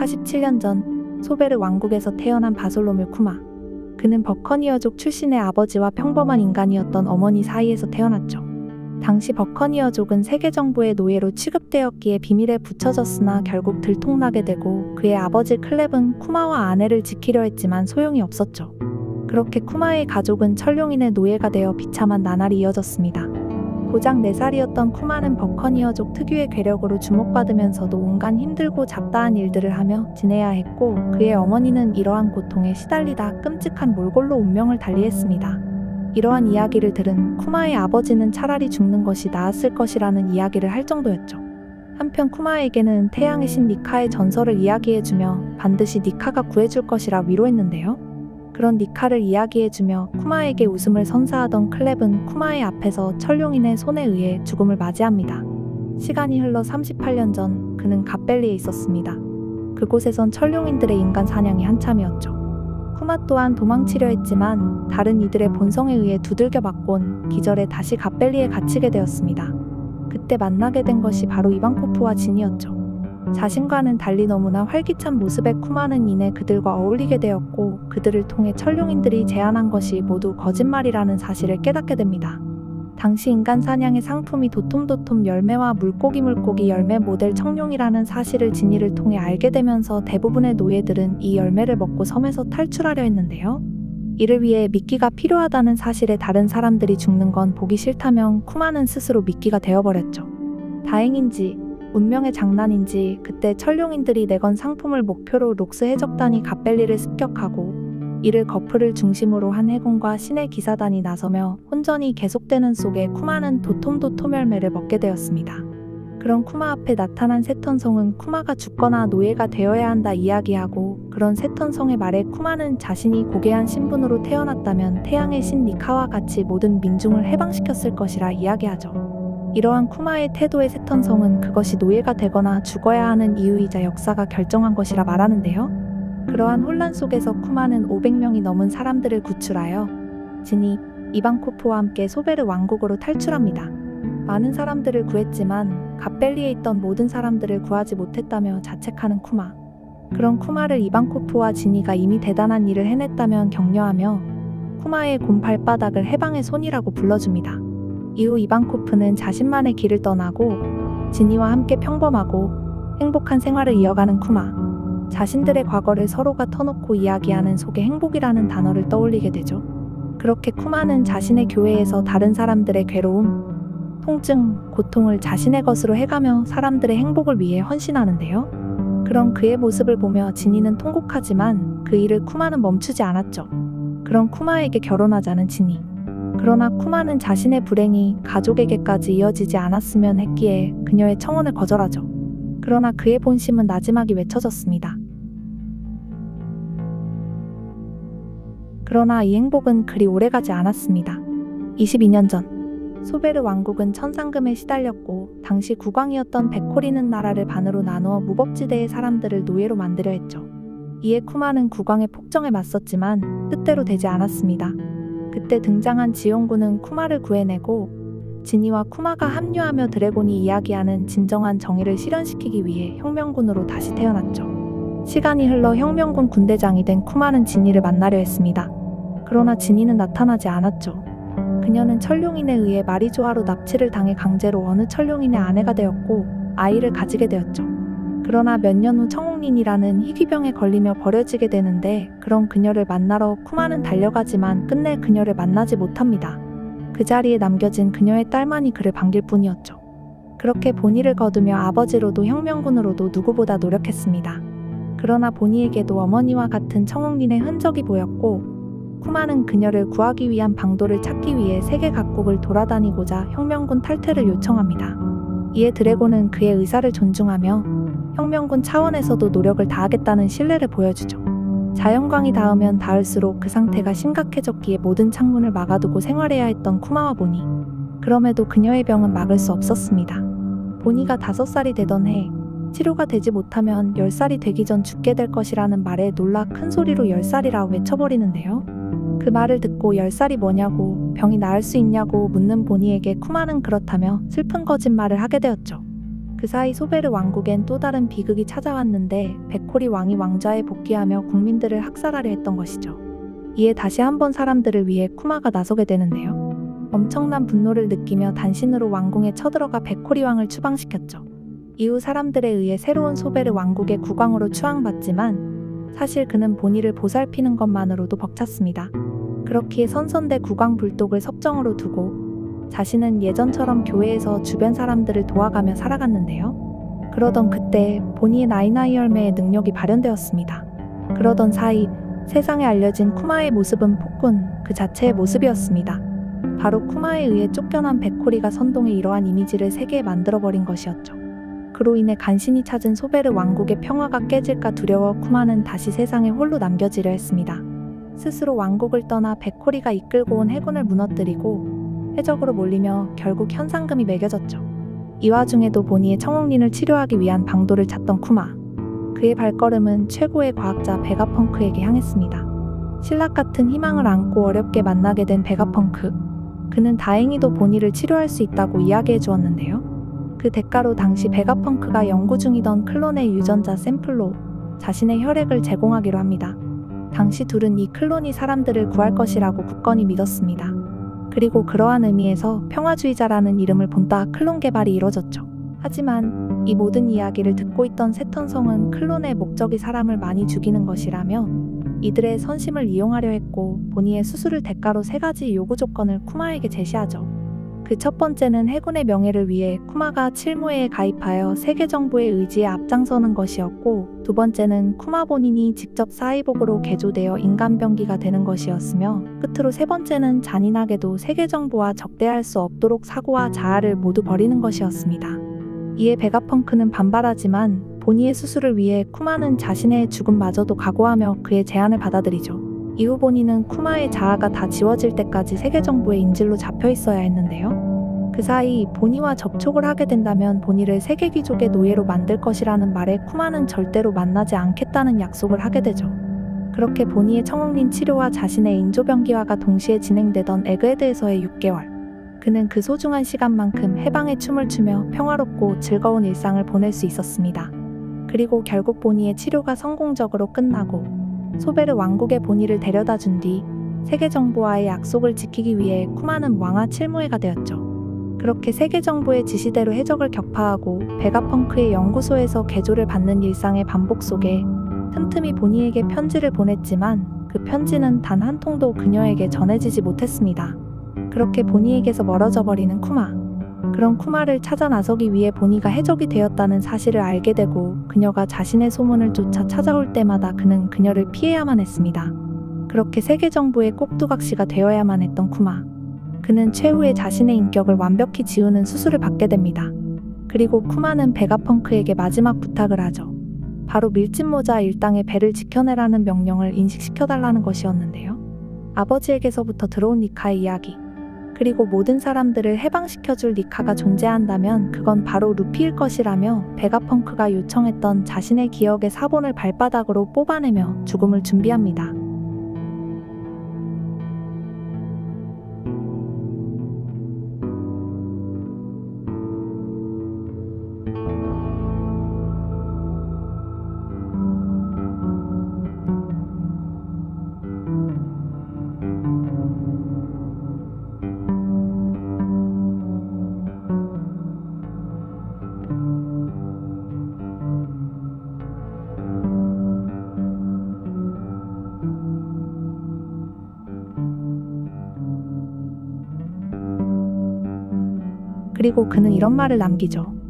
47년 전 소베르 왕국에서 태어난 바솔로뮤 쿠마. 그는 버커니어족 출신의 아버지와 평범한 인간이었던 어머니 사이에서 태어났죠. 당시 버커니어족은 세계 정부의 노예로 취급되었기에 비밀에 붙여졌으나 결국 들통나게 되고 그의 아버지 클랩은 쿠마와 아내를 지키려 했지만 소용이 없었죠. 그렇게 쿠마의 가족은 천룡인의 노예가 되어 비참한 나날이 이어졌습니다. 고작 4살이었던 쿠마는 버커니어족 특유의 괴력으로 주목받으면서도 온갖 힘들고 잡다한 일들을 하며 지내야 했고 그의 어머니는 이러한 고통에 시달리다 끔찍한 몰골로 운명을 달리했습니다. 이러한 이야기를 들은 쿠마의 아버지는 차라리 죽는 것이 나았을 것이라는 이야기를 할 정도였죠. 한편 쿠마에게는 태양의 신 니카의 전설을 이야기해주며 반드시 니카가 구해줄 것이라 위로했는데요. 그런 니카를 이야기해주며 쿠마에게 웃음을 선사하던 클랩은 쿠마의 앞에서 천룡인의 손에 의해 죽음을 맞이합니다. 시간이 흘러 38년 전 그는 갓벨리에 있었습니다. 그곳에선 천룡인들의 인간 사냥이 한참이었죠. 쿠마 또한 도망치려 했지만 다른 이들의 본성에 의해 두들겨 맞곤 기절해 다시 갓벨리에 갇히게 되었습니다. 그때 만나게 된 것이 바로 이방코프와 진이었죠. 자신과는 달리 너무나 활기찬 모습의 쿠마는 이내 그들과 어울리게 되었고 그들을 통해 천룡인들이 제안한 것이 모두 거짓말이라는 사실을 깨닫게 됩니다. 당시 인간 사냥의 상품이 도톰도톰 열매와 물고기 열매 모델 청룡이라는 사실을 진이를 통해 알게 되면서 대부분의 노예들은 이 열매를 먹고 섬에서 탈출하려 했는데요. 이를 위해 미끼가 필요하다는 사실에 다른 사람들이 죽는 건 보기 싫다면 쿠마는 스스로 미끼가 되어버렸죠. 다행인지 운명의 장난인지 그때 천룡인들이 내건 상품을 목표로 록스 해적단이 갓벨리를 습격하고 이를 거프를 중심으로 한 해군과 신의 기사단이 나서며 혼전이 계속되는 속에 쿠마는 도톰도톰 열매를 먹게 되었습니다. 그런 쿠마 앞에 나타난 세턴성은 쿠마가 죽거나 노예가 되어야 한다 이야기하고 그런 세턴성의 말에 쿠마는 자신이 고귀한 신분으로 태어났다면 태양의 신 니카와 같이 모든 민중을 해방시켰을 것이라 이야기하죠. 이러한 쿠마의 태도의 세턴성은 그것이 노예가 되거나 죽어야 하는 이유이자 역사가 결정한 것이라 말하는데요. 그러한 혼란 속에서 쿠마는 500명이 넘은 사람들을 구출하여 진이, 이방코프와 함께 소베르 왕국으로 탈출합니다. 많은 사람들을 구했지만 갓벨리에 있던 모든 사람들을 구하지 못했다며 자책하는 쿠마. 그런 쿠마를 이방코프와 진이가 이미 대단한 일을 해냈다면 격려하며 쿠마의 곰 발바닥을 해방의 손이라고 불러줍니다. 이후 이방코프는 자신만의 길을 떠나고 진이와 함께 평범하고 행복한 생활을 이어가는 쿠마. 자신들의 과거를 서로가 터놓고 이야기하는 속에 행복이라는 단어를 떠올리게 되죠. 그렇게 쿠마는 자신의 교회에서 다른 사람들의 괴로움, 통증, 고통을 자신의 것으로 해가며 사람들의 행복을 위해 헌신하는데요. 그런 그의 모습을 보며 진이는 통곡하지만 그 일을 쿠마는 멈추지 않았죠. 그런 쿠마에게 결혼하자는 진이. 그러나 쿠마는 자신의 불행이 가족에게까지 이어지지 않았으면 했기에 그녀의 청혼을 거절하죠. 그러나 그의 본심은 나지막이 외쳐졌습니다. 그러나 이 행복은 그리 오래가지 않았습니다. 22년 전 소베르 왕국은 천상금에 시달렸고 당시 국왕이었던 베코리는 나라를 반으로 나누어 무법지대의 사람들을 노예로 만들려 했죠. 이에 쿠마는 국왕의 폭정에 맞섰지만 뜻대로 되지 않았습니다. 그때 등장한 지용군은 쿠마를 구해내고 진이와 쿠마가 합류하며 드래곤이 이야기하는 진정한 정의를 실현시키기 위해 혁명군으로 다시 태어났죠. 시간이 흘러 혁명군 군대장이 된 쿠마는 진이를 만나려 했습니다. 그러나 진이는 나타나지 않았죠. 그녀는 천룡인에 의해 마리조아로 납치를 당해 강제로 어느 천룡인의 아내가 되었고 아이를 가지게 되었죠. 그러나 몇 년 후 청홍린이라는 희귀병에 걸리며 버려지게 되는데 그런 그녀를 만나러 쿠마는 달려가지만 끝내 그녀를 만나지 못합니다. 그 자리에 남겨진 그녀의 딸만이 그를 반길 뿐이었죠. 그렇게 보니를 거두며 아버지로도 혁명군으로도 누구보다 노력했습니다. 그러나 보니에게도 어머니와 같은 청홍린의 흔적이 보였고 쿠마는 그녀를 구하기 위한 방도를 찾기 위해 세계 각국을 돌아다니고자 혁명군 탈퇴를 요청합니다. 이에 드래곤은 그의 의사를 존중하며 혁명군 차원에서도 노력을 다하겠다는 신뢰를 보여주죠. 자연광이 닿으면 닿을수록 그 상태가 심각해졌기에 모든 창문을 막아두고 생활해야 했던 쿠마와 보니. 그럼에도 그녀의 병은 막을 수 없었습니다. 보니가 5살이 되던 해 치료가 되지 못하면 10살이 되기 전 죽게 될 것이라는 말에 놀라 큰 소리로 10살이라 외쳐버리는데요. 그 말을 듣고 10살이 뭐냐고 병이 나을 수 있냐고 묻는 보니에게 쿠마는 그렇다며 슬픈 거짓말을 하게 되었죠. 그 사이 소베르 왕국엔 또 다른 비극이 찾아왔는데 베코리 왕이 왕좌에 복귀하며 국민들을 학살하려 했던 것이죠. 이에 다시 한번 사람들을 위해 쿠마가 나서게 되는데요. 엄청난 분노를 느끼며 단신으로 왕궁에 쳐들어가 베코리 왕을 추방시켰죠. 이후 사람들에 의해 새로운 소베르 왕국의 국왕으로 추앙받지만 사실 그는 본의를 보살피는 것만으로도 벅찼습니다. 그렇기에 선선대 국왕 불독을 섭정으로 두고 자신은 예전처럼 교회에서 주변 사람들을 도와가며 살아갔는데요. 그러던 그때 본의의 나이나이 열매의 능력이 발현되었습니다. 그러던 사이 세상에 알려진 쿠마의 모습은 폭군 그 자체의 모습이었습니다. 바로 쿠마에 의해 쫓겨난 베코리가 선동해 이러한 이미지를 세계에 만들어버린 것이었죠. 그로 인해 간신히 찾은 소베르 왕국의 평화가 깨질까 두려워 쿠마는 다시 세상에 홀로 남겨지려 했습니다. 스스로 왕국을 떠나 베코리가 이끌고 온 해군을 무너뜨리고 해적으로 몰리며 결국 현상금이 매겨졌죠. 이 와중에도 본의의 청홍린을 치료하기 위한 방도를 찾던 쿠마. 그의 발걸음은 최고의 과학자 베가펑크에게 향했습니다. 신락 같은 희망을 안고 어렵게 만나게 된 베가펑크. 그는 다행히도 본의를 치료할 수 있다고 이야기해 주었는데요. 그 대가로 당시 베가펑크가 연구 중이던 클론의 유전자 샘플로 자신의 혈액을 제공하기로 합니다. 당시 둘은 이 클론이 사람들을 구할 것이라고 굳건히 믿었습니다. 그리고 그러한 의미에서 평화주의자라는 이름을 본따 클론 개발이 이뤄졌죠. 하지만 이 모든 이야기를 듣고 있던 세턴성은 클론의 목적이 사람을 많이 죽이는 것이라며 이들의 선심을 이용하려 했고 본의의 수술을 대가로 3가지 요구 조건을 쿠마에게 제시하죠. 그 첫 번째는 해군의 명예를 위해 쿠마가 칠무회에 가입하여 세계 정부의 의지에 앞장서는 것이었고, 두 번째는 쿠마 본인이 직접 사이보그로 개조되어 인간병기가 되는 것이었으며, 끝으로 세 번째는 잔인하게도 세계 정부와 적대할 수 없도록 사고와 자아를 모두 버리는 것이었습니다. 이에 베가펑크는 반발하지만 본의의 수술을 위해 쿠마는 자신의 죽음마저도 각오하며 그의 제안을 받아들이죠. 이후 본의는 쿠마의 자아가 다 지워질 때까지 세계 정부의 인질로 잡혀 있어야 했는데요. 그 사이 본의와 접촉을 하게 된다면 본의를 세계 귀족의 노예로 만들 것이라는 말에 쿠마는 절대로 만나지 않겠다는 약속을 하게 되죠. 그렇게 본의의 청홍린 치료와 자신의 인조병기화가 동시에 진행되던 에그헤드에서의 6개월. 그는 그 소중한 시간만큼 해방의 춤을 추며 평화롭고 즐거운 일상을 보낼 수 있었습니다. 그리고 결국 본의의 치료가 성공적으로 끝나고 소베르 왕국의 본의를 데려다 준 뒤 세계 정부와의 약속을 지키기 위해 쿠마는 왕하 칠무회가 되었죠. 그렇게 세계 정부의 지시대로 해적을 격파하고 베가펑크의 연구소에서 개조를 받는 일상의 반복 속에 틈틈이 본의에게 편지를 보냈지만 그 편지는 단 한 통도 그녀에게 전해지지 못했습니다. 그렇게 본의에게서 멀어져 버리는 쿠마. 그런 쿠마를 찾아 나서기 위해 본의가 해적이 되었다는 사실을 알게 되고 그녀가 자신의 소문을 쫓아 찾아올 때마다 그는 그녀를 피해야만 했습니다. 그렇게 세계 정부의 꼭두각시가 되어야만 했던 쿠마. 그는 최후의 자신의 인격을 완벽히 지우는 수술을 받게 됩니다. 그리고 쿠마는 베가펑크에게 마지막 부탁을 하죠. 바로 밀짚모자 일당의 배를 지켜내라는 명령을 인식시켜달라는 것이었는데요. 아버지에게서부터 들어온 니카의 이야기. 그리고 모든 사람들을 해방시켜줄 니카가 존재한다면 그건 바로 루피일 것이라며 베가펑크가 요청했던 자신의 기억의 사본을 발바닥으로 뽑아내며 죽음을 준비합니다. 그리고 그는 이런 말을 남기죠.